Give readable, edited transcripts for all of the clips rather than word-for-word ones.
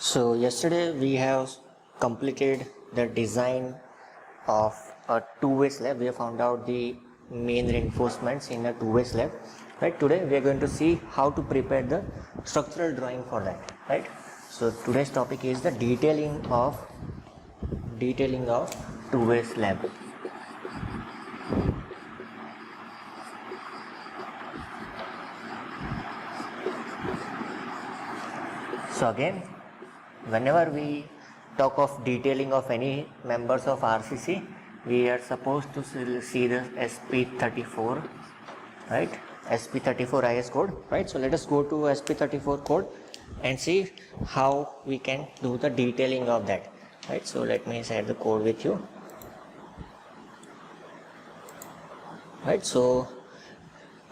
So yesterday we have completed the design of a two-way slab. We have found out the main reinforcements in a two-way slab. Right. Today we are going to see how to prepare the structural drawing for that. Right. So today's topic is the detailing of two-way slab. So again, whenever we talk of detailing of any members of RCC, we are supposed to see the SP34, right? SP34 IS code, right? So let us go to SP34 code and see how we can do the detailing of that, right? So let me share the code with you, right? So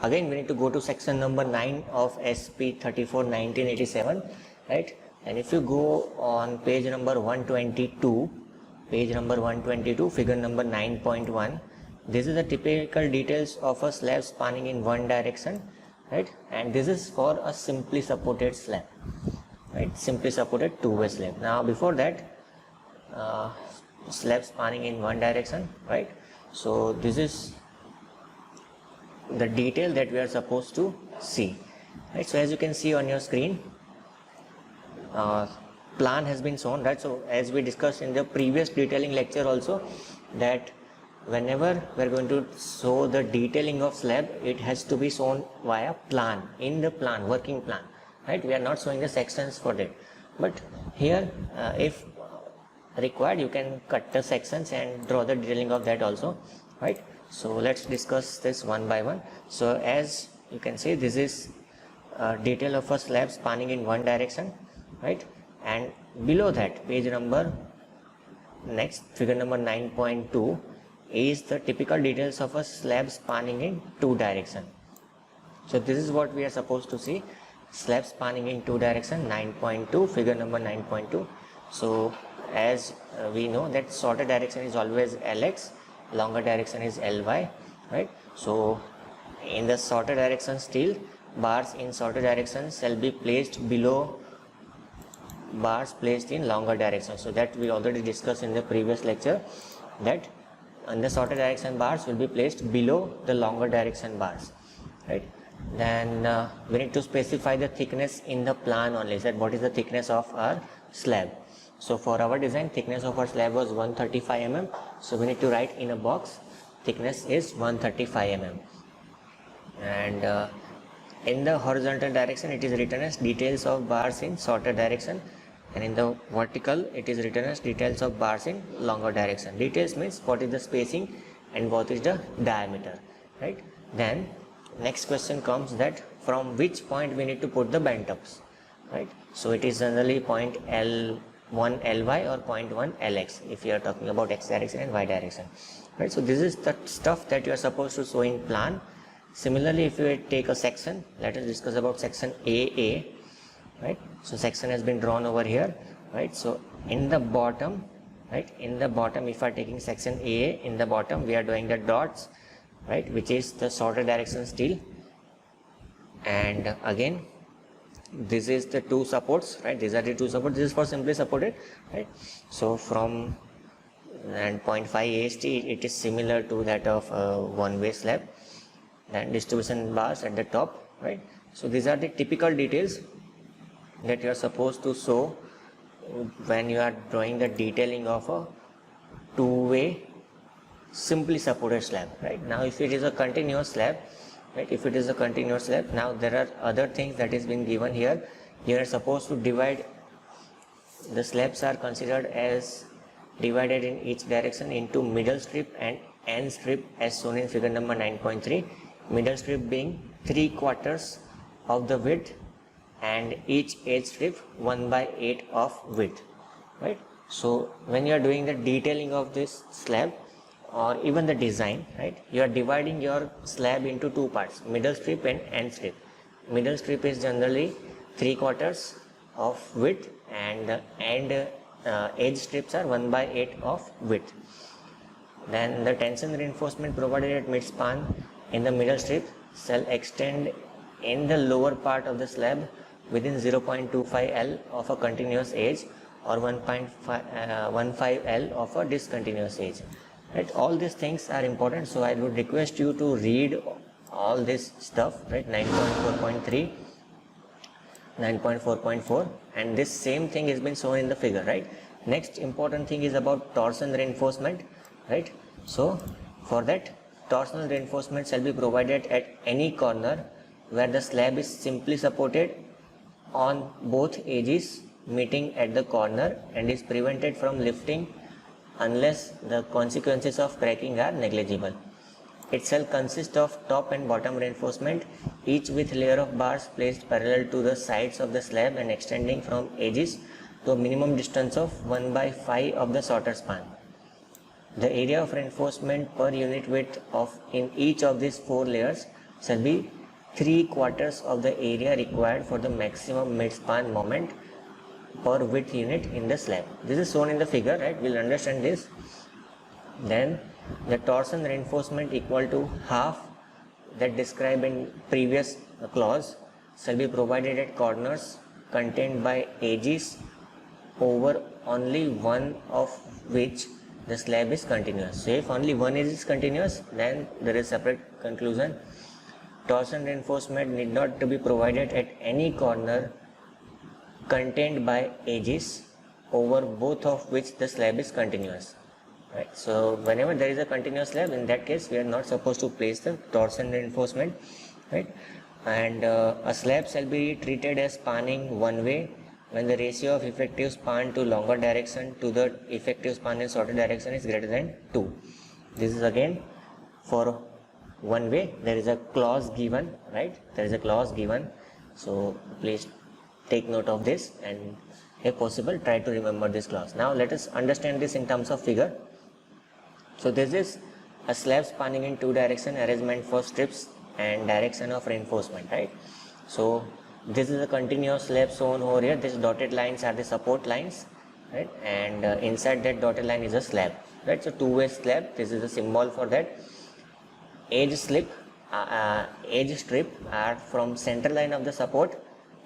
again we need to go to section number 9 of SP34 1987, right? And if you go on page number 122, figure number 9.1, this is the typical details of a slab spanning in one direction, right? And this is for a simply supported slab, right? Simply supported two-way slab. Now before that, slab spanning in one direction, right? So this is the detail that we are supposed to see, right? So as you can see on your screen, plan has been shown, right? So as we discussed in the previous detailing lecture also, that whenever we are going to show the detailing of slab, it has to be shown via plan, in the plan, working plan, right? We are not showing the sections for that, but here if required, you can cut the sections and draw the detailing of that also, right? So let's discuss this one by one. So as you can see, this is detail of a slab spanning in one direction, right? And below that, page number next, figure number 9.2 is the typical details of a slab spanning in two direction. So this is what we are supposed to see, slab spanning in two direction, 9.2, figure number 9.2. So as we know that shorter direction is always Lx, longer direction is Ly, right? So in the shorter direction, still bars in shorter direction shall be placed below bars placed in longer direction. So that we already discussed in the previous lecture, that in the shorter direction bars will be placed below the longer direction bars, right? Then we need to specify the thickness in the plan only, that what is the thickness of our slab. So for our design, thickness of our slab was 135 mm. So we need to write in a box, thickness is 135 mm. And in the horizontal direction, it is written as details of bars in shorter direction, and in the vertical, it is written as details of bars in longer direction. Details means what is the spacing and what is the diameter, right? Then next question comes that from which point we need to put the bent ups, right? So it is generally point L1 Ly or point 1 Lx if you are talking about x direction and y direction, right? So this is the stuff that you are supposed to show in plan. Similarly, if you take a section, let us discuss about section AA, right? So section has been drawn over here, right? So in the bottom, right, in the bottom, if I are taking section AA, in the bottom we are doing the dots, right, which is the shorter direction still. And again, this is the two supports, right? These are the two supports. This is for simply supported, right? So from and 0.5 AST, it is similar to that of one-way slab. Then distribution bars at the top, right? So these are the typical details that you are supposed to show when you are drawing the detailing of a two-way simply supported slab, right? Now if it is a continuous slab, right, if it is a continuous slab, now there are other things that is being given here. You are supposed to divide, the slabs are considered as divided in each direction into middle strip and end strip as shown in figure number 9.3. Middle strip being 3/4 of the width and each edge strip 1/8 of width, right? So when you are doing the detailing of this slab or even the design, right, you are dividing your slab into two parts, middle strip and end strip. Middle strip is generally 3/4 of width and edge strips are 1/8 of width. Then the tension reinforcement provided at midspan in the middle strip shall extend in the lower part of the slab within 0.25 L of a continuous edge or 1.15 L of a discontinuous edge. Right, all these things are important, so I would request you to read all this stuff, right? 9.4.3, 9.4.4, and this same thing has been shown in the figure, right? Next important thing is about torsion reinforcement, right? So for that, torsional reinforcement shall be provided at any corner where the slab is simply supported on both edges meeting at the corner and is prevented from lifting unless the consequences of cracking are negligible. It shall consist of top and bottom reinforcement, each with layer of bars placed parallel to the sides of the slab and extending from edges to a minimum distance of 1/5 of the shorter span. The area of reinforcement per unit width of in each of these 4 layers shall be 3/4 of the area required for the maximum mid-span moment per width unit in the slab. This is shown in the figure, right? We'll understand this. Then the torsion reinforcement equal to half that described in previous clause shall be provided at corners contained by edges over only one of which the slab is continuous. So if only one edge is continuous, then there is separate conclusion. Torsion reinforcement need not to be provided at any corner contained by edges over both of which the slab is continuous. Right. So whenever there is a continuous slab, in that case we are not supposed to place the torsion reinforcement, right? And a slab shall be treated as spanning one way when the ratio of effective span to longer direction to the effective span in shorter direction is greater than 2. This is again for one way. There is a clause given, right? There is a clause given, so please take note of this, and if possible try to remember this clause. Now let us understand this in terms of figure. So this is a slab spanning in 2 direction arrangement for strips and direction of reinforcement, right? So this is a continuous slab shown over here. These dotted lines are the support lines, right? And inside that dotted line is a slab, right? So two-way slab. This is a symbol for that. Edge strip are from center line of the support.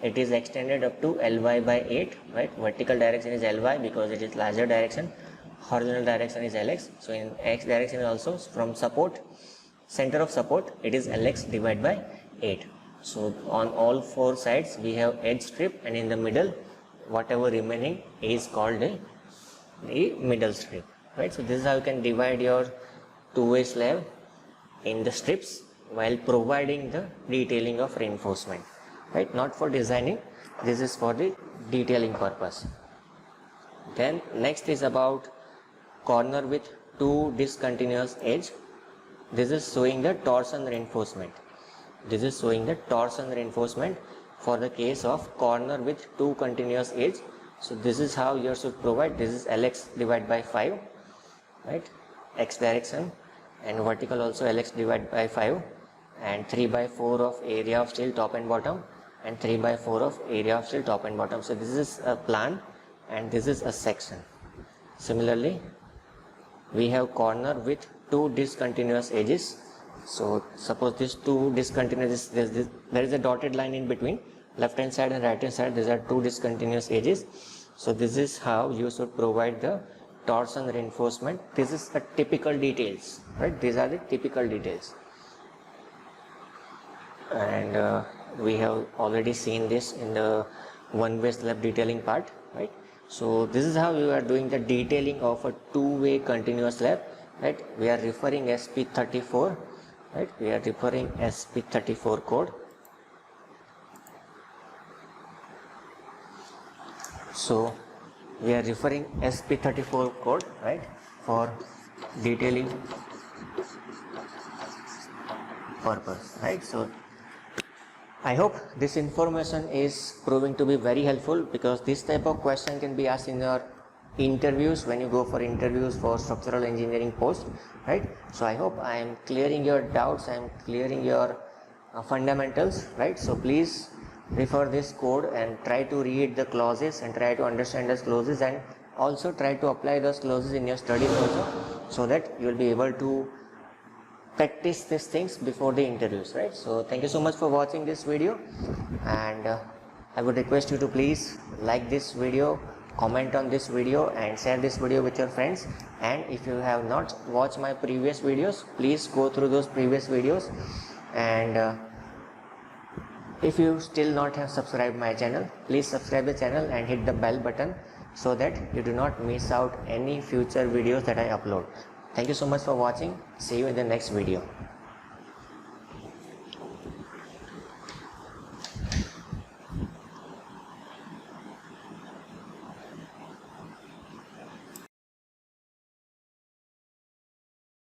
It is extended up to Ly by 8, right? Vertical direction is Ly because it is larger direction. Horizontal direction is Lx. So in x direction also from support, center of support, it is Lx divided by 8. So on all 4 sides we have edge strip, and in the middle whatever remaining is called the middle strip, right? So this is how you can divide your two-way slab in the strips while providing the detailing of reinforcement, right? Not for designing, this is for the detailing purpose. Then next is about corner with 2 discontinuous edge. This is showing the torsion reinforcement. This is showing the torsion reinforcement for the case of corner with 2 continuous edge. So this is how you should provide. This is Lx divided by 5, right? X direction, and vertical also Lx divided by 5, and 3/4 of area of steel top and bottom, and 3/4 of area of steel top and bottom. So this is a plan and this is a section. Similarly, we have corner with 2 discontinuous edges. So suppose these 2 discontinuous, there is a dotted line in between, left hand side and right hand side, these are 2 discontinuous edges. So this is how you should provide the torsion reinforcement. This is a typical details, right? These are the typical details, and we have already seen this in the one-way slab detailing part, right? So this is how you are doing the detailing of a two-way continuous slab, right? We are referring SP34, right? We are referring SP34 code. So we are referring SP34 code, right, for detailing purpose, right? So I hope this information is proving to be very helpful, because this type of question can be asked in your interviews when you go for interviews for structural engineering post, right? So I hope I am clearing your doubts, I am clearing your fundamentals, right? So please refer this code and try to read the clauses and try to understand those clauses, and also try to apply those clauses in your studies also, so that you will be able to practice these things before the interviews, right? So thank you so much for watching this video, and I would request you to please like this video, comment on this video and share this video with your friends. And if you have not watched my previous videos, please go through those previous videos. And if you still not have subscribed my channel, please subscribe the channel and hit the bell button so that you do not miss out any future videos that I upload. Thank you so much for watching. See you in the next video.